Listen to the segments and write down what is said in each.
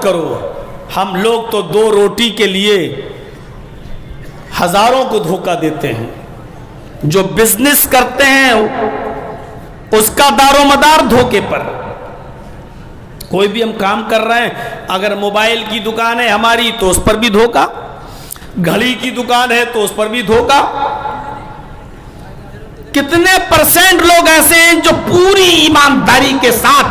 Note کرو، ہم لوگ تو 2 روٹی کے لیے ہزاروں کو دھوکہ دیتے ہیں. جو بزنس کرتے ہیں اس کا دار و مدار دھوکے پر. کوئی بھی ہم کام کر رہے ہیں، اگر موبائل کی دکان ہے ہماری تو اس پر بھی دھوکہ، گھڑی کی دکان ہے تو اس پر بھی دھوکہ. کتنے پرسنٹ لوگ ایسے ہیں جو پوری ایمانداری کے ساتھ،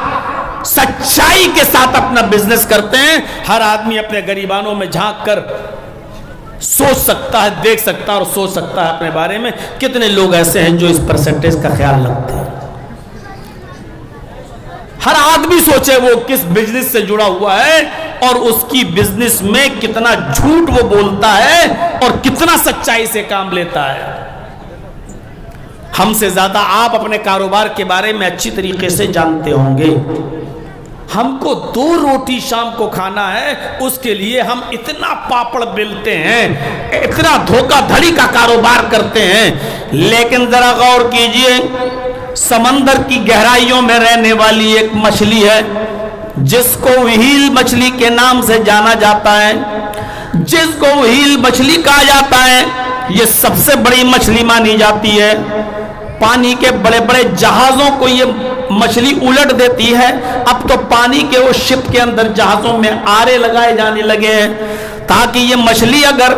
سچائی کے ساتھ اپنا بزنس کرتے ہیں. ہر آدمی اپنے گریبانوں میں جھانک کر سوچ سکتا ہے، دیکھ سکتا ہے اور سوچ سکتا ہے اپنے بارے میں. کتنے لوگ ایسے ہیں جو اس پرسنٹیج کا خیال رکھتے ہیں. ہر آدمی سوچے وہ کس بزنس سے جڑا ہوا ہے اور اس کی بزنس میں کتنا جھوٹ وہ بولتا ہے اور کتنا سچائی سے کام لیتا ہے. ہم سے زیادہ آپ اپنے کاروبار کے بارے میں اچھی طریقے سے جانتے ہوں گے. ہم کو 2 روٹی شام کو کھانا ہے، اس کے لیے ہم اتنا پاپڑ بیلتے ہیں، اتنا دھوکہ دھڑی کا کاروبار کرتے ہیں. لیکن ذرا غور کیجئے، سمندر کی گہرائیوں میں رہنے والی ایک مچھلی ہے جس کو وہیل مچھلی کے نام سے جانا جاتا ہے، جس کو وہیل مچھلی کہا جاتا ہے. یہ سب سے بڑی مچھلی مانی جاتی ہے. پانی کے بڑے بڑے جہازوں کو یہ مچھلی الٹ دیتی ہے. اب تو پانی کے وہ شپ کے اندر جہازوں میں آرے لگائے جانے لگے ہیں تاکہ یہ مچھلی اگر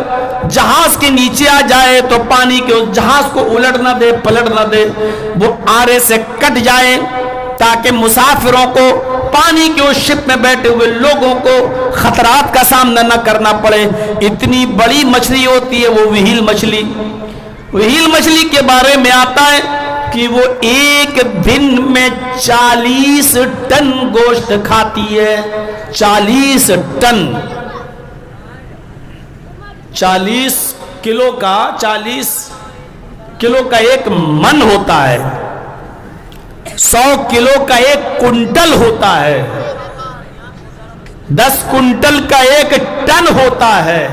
جہاز کے نیچے آ جائے تو پانی کے اس جہاز کو الٹ نہ دے، پلٹ نہ دے، وہ آرے سے کٹ جائے تاکہ مسافروں کو، پانی کے اس شپ میں بیٹھے ہوئے لوگوں کو خطرات کا سامنا نہ کرنا پڑے. اتنی بڑی مچھلی ہوتی ہے وہ وہیل مچھلی. وہیل مچھلی کے بارے میں آتا ہے کہ وہ ایک دن میں 40 ٹن گوشت کھاتی ہے. 40 ٹن، 40 کلو کا 40 کلو کا ایک من ہوتا ہے. 100 کلو کا ایک کنٹل ہوتا ہے. 10 کنٹل کا ایک ٹن ہوتا ہے.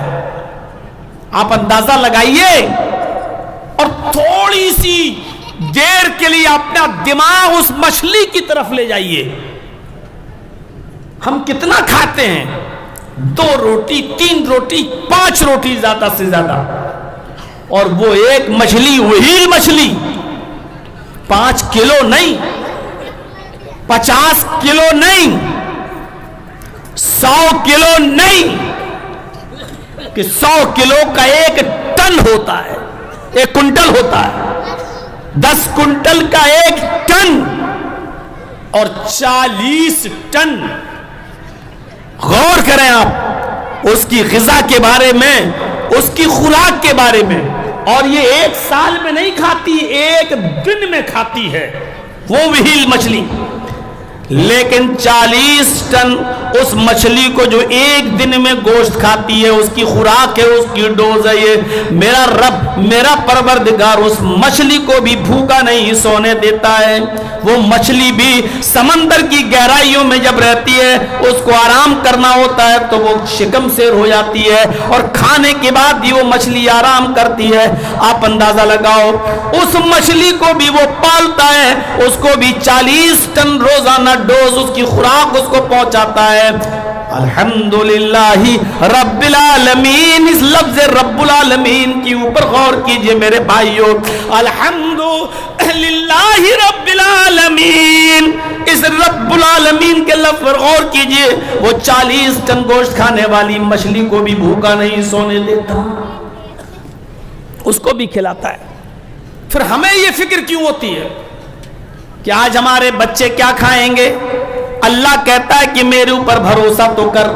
آپ اندازہ لگائیے اور تھوڑی سی دیر کے لیے اپنا دماغ اس مچھلی کی طرف لے جائیے. ہم کتنا کھاتے ہیں؟ 2 روٹی، 3 روٹی، 5 روٹی زیادہ سے زیادہ. اور وہ ایک مچھلی، وہیل مچھلی 5 کلو نہیں، 50 کلو نہیں، 100 کلو نہیں، کہ 100 کلو کا ایک ٹن ہوتا ہے، ایک کنٹل ہوتا ہے. 10 کنٹل کا ایک ٹن اور 40 ٹن. غور کریں آپ اس کی غذا کے بارے میں، اس کی خوراک کے بارے میں. اور یہ 1 سال میں نہیں کھاتی، 1 دن میں کھاتی ہے وہ وہیل مچھلی. لیکن 40 ٹن اس مچھلی کو جو 1 دن میں گوشت کھاتی ہے، اس کی خوراک ہے، اس کی ڈوز ہے. یہ میرا رب، میرا پروردگار اس مچھلی کو بھی بھوکا نہیں سونے دیتا ہے. وہ مچھلی بھی سمندر کی گہرائیوں میں جب رہتی ہے، اس کو آرام کرنا ہوتا ہے تو وہ شکم سیر ہو جاتی ہے اور کھانے کے بعد بھی وہ مچھلی آرام کرتی ہے. آپ اندازہ لگاؤ، اس مچھلی کو بھی وہ پالتا ہے، اس کو بھی 40 ٹن روزانہ ڈوز، اس کی خوراک اس کو پہنچاتا ہے. الحمدللہ رب العالمین، اس لفظ رب العالمین کی اوپر غور کیجئے میرے بھائیوں. الحمدللہ رب العالمین، اس رب العالمین کے لفظ پر غور کیجئے. وہ 40 ٹن گوشت کھانے والی مچھلی کو بھی بھوکا نہیں سونے دیتا، اس کو بھی کھلاتا ہے. پھر ہمیں یہ فکر کیوں ہوتی ہے کہ آج ہمارے بچے کیا کھائیں گے؟ اللہ کہتا ہے کہ میرے اوپر بھروسہ تو کر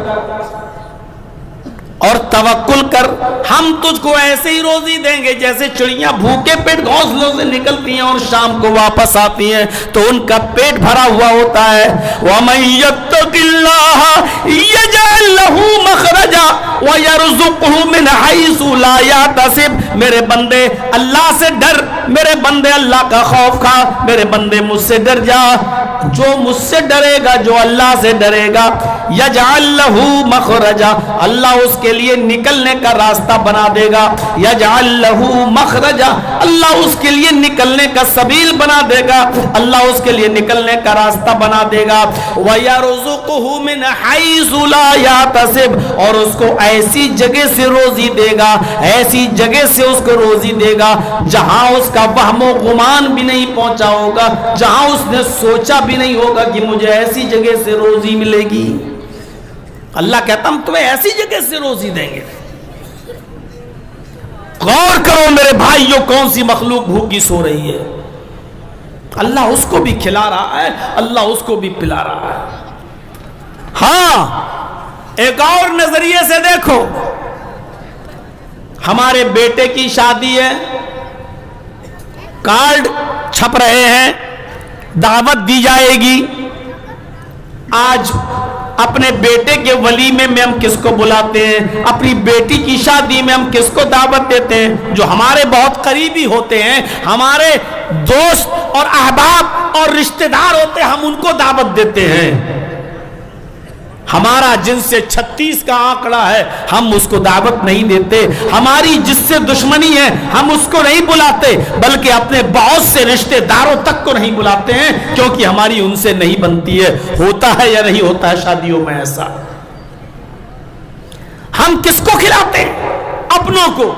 اور توکل کر، ہم تجھ کو ایسے ہی روزی دیں گے جیسے چڑیاں بھوکے پیٹ گھونسلوں سے نکلتی ہیں اور شام کو واپس آتی ہیں تو ان کا پیٹ بھرا ہوا ہوتا ہے. وَمَن يَتَّقِ اللَّهَ يَجْعَل لَّهُ مَخْرَجًا وَيَرْزُقْهُ مِنْ حَيْثُ لَا يَحْتَسِبُ. میرے بندے اللہ سے ڈر، میرے بندے اللہ کا خوف کھا، میرے بندے مجھ سے ڈر جا. جو مجھ سے ڈرے گا، جو اللہ سے ڈرے گا، یجعل لہ مخرجا، اللہ اس کے لیے نکلنے کا راستہ بنا دے گا. یجعل لہ مخرجا، اللہ اس کے لیے نکلنے کا سبیل بنا دے گا، اللہ اس کے لیے نکلنے کا راستہ بنا دے گا. وَيَرْزُقْهُ مِنْ حَيْثُ لَا يَحْتَسِبُ، اور اس کو ایسی جگہ سے روزی دے گا، ایسی جگہ سے اس کو روزی دے گا جہاں اس کا وہم و گمان بھی نہیں پہنچا ہوگا، جہاں اس نے سوچا بھی نہیں ہوگا کہ مجھے ایسی جگہ سے روزی ملے گی. اللہ کہتا ہم تمہیں ایسی جگہ سے روزی دیں گے. غور کرو میرے بھائیوں، کون سی مخلوق بھوکی سو رہی ہے؟ اللہ اس کو بھی کھلا رہا ہے، اللہ اس کو بھی پلا رہا ہے. ہاں ایک اور نظریے سے دیکھو، ہمارے بیٹے کی شادی ہے، کارڈ چھپ رہے ہیں، دعوت دی جائے گی. آج اپنے بیٹے کے ولیمے میں ہم کس کو بلاتے ہیں؟ اپنی بیٹی کی شادی میں ہم کس کو دعوت دیتے ہیں؟ جو ہمارے بہت قریبی ہوتے ہیں، ہمارے دوست اور احباب اور رشتہ دار ہوتے ہیں، ہم ان کو دعوت دیتے ہیں. ہمارا جن سے 36 کا آنکڑا ہے ہم اس کو دعوت نہیں دیتے. ہماری جس سے دشمنی ہے ہم اس کو نہیں بلاتے، بلکہ اپنے بہت سے رشتہ داروں تک کو نہیں بلاتے ہیں، کیونکہ ہماری ان سے نہیں بنتی ہے. ہوتا ہے یا نہیں ہوتا ہے شادیوں میں ایسا؟ ہم کس کو کھلاتے ہیں؟ اپنوں کو.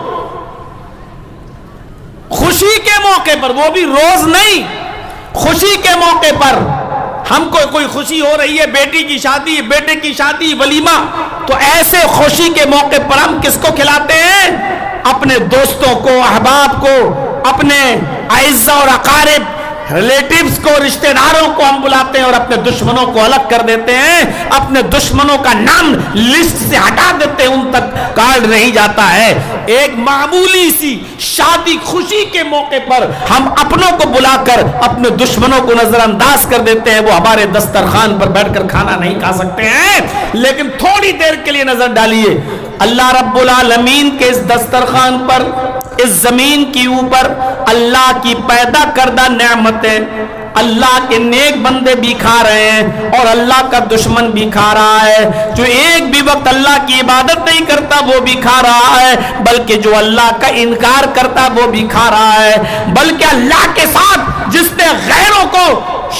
خوشی کے موقع پر، وہ بھی روز نہیں، خوشی کے موقع پر ہم کو کوئی خوشی ہو رہی ہے، بیٹی کی شادی، بیٹے کی شادی، ولیمہ، تو ایسے خوشی کے موقع پر ہم کس کو کھلاتے ہیں؟ اپنے دوستوں کو، احباب کو، اپنے اعزاء اور اقارب، ریلیٹیوز کو، رشتہ داروں کو ہم بلاتے ہیں اور اپنے دشمنوں کو الگ کر دیتے ہیں. اپنے دشمنوں کا نام لسٹ سے ہٹا دیتے ہیں، ان تک کارڈ نہیں جاتا ہے. ایک معمولی سی شادی خوشی کے موقع پر ہم اپنوں کو بلا کر اپنے دشمنوں کو نظر انداز کر دیتے ہیں. وہ ہمارے دسترخوان پر بیٹھ کر کھانا نہیں کھا سکتے ہیں، لیکن تھوڑی دیر کے لیے نظر ڈالیے، اللہ رب العالمین کے اس دسترخوان پر، اس زمین کی اوپر اللہ کی پیدا کردہ نعمتیں اللہ کے نیک بندے بھی کھا رہے ہیں اور اللہ کا دشمن بھی کھا رہا ہے. جو ایک بھی وقت اللہ کی عبادت نہیں کرتا وہ بھی کھا رہا ہے، بلکہ جو اللہ کا انکار کرتا وہ بھی کھا رہا ہے. بلکہ اللہ کے ساتھ جس نے غیروں کو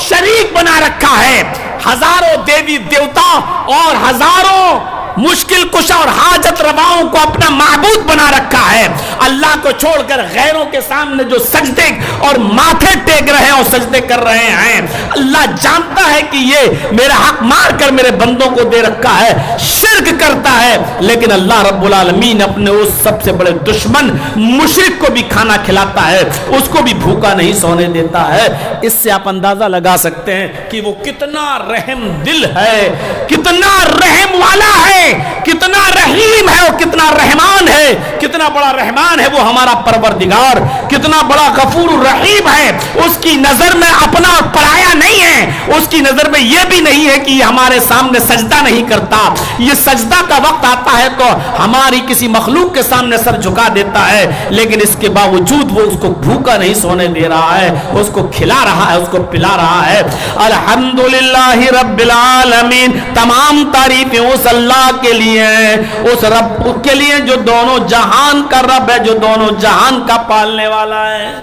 شریک بنا رکھا ہے، ہزاروں دیوی دیوتا اور ہزاروں مشکل کشا اور حاجت رواؤں کو اپنا معبود بنا رکھا ہے، اللہ کو چھوڑ کر غیروں کے سامنے جو سجدے اور ماتھے ٹیک رہے ہیں اور سجدے کر رہے ہیں، اللہ جانتا ہے کہ یہ میرا حق مار کر میرے بندوں کو دے رکھا ہے، شرک کرتا ہے. لیکن اللہ رب العالمین اپنے اس سب سے بڑے دشمن مشرک کو بھی کھانا کھلاتا ہے، اس کو بھی بھوکا نہیں سونے دیتا ہے. اس سے آپ اندازہ لگا سکتے ہیں کہ وہ کتنا رحم دل ہے، کتنا رحم والا ہے، کتنا رحیم ہے اور کتنا رحمان ہے. کتنا بڑا رحمان ہے وہ ہمارا پروردگار، کتنا بڑا غفور الرحیم ہے. اس کی نظر میں اپنا اور پرایا نہیں ہے، اس کی نظر میں یہ بھی نہیں ہے کہ یہ ہمارے سامنے سجدہ نہیں کرتا. یہ سجدہ کا وقت آتا ہے تو ہماری کسی مخلوق کے سامنے سر جھکا دیتا ہے، لیکن اس کے باوجود وہ اس کو بھوکا نہیں سونے دے رہا ہے، اس کو کھلا رہا ہے، اس کو پلا رہا ہے. الحمدللہ رب العالمین، تمام تعریفیں اس اللہ کے لیے ہیں، اس رب کے لیے جو دونوں جہان کا رب ہے، جو دونوں جہان کا پالنے والا ہے.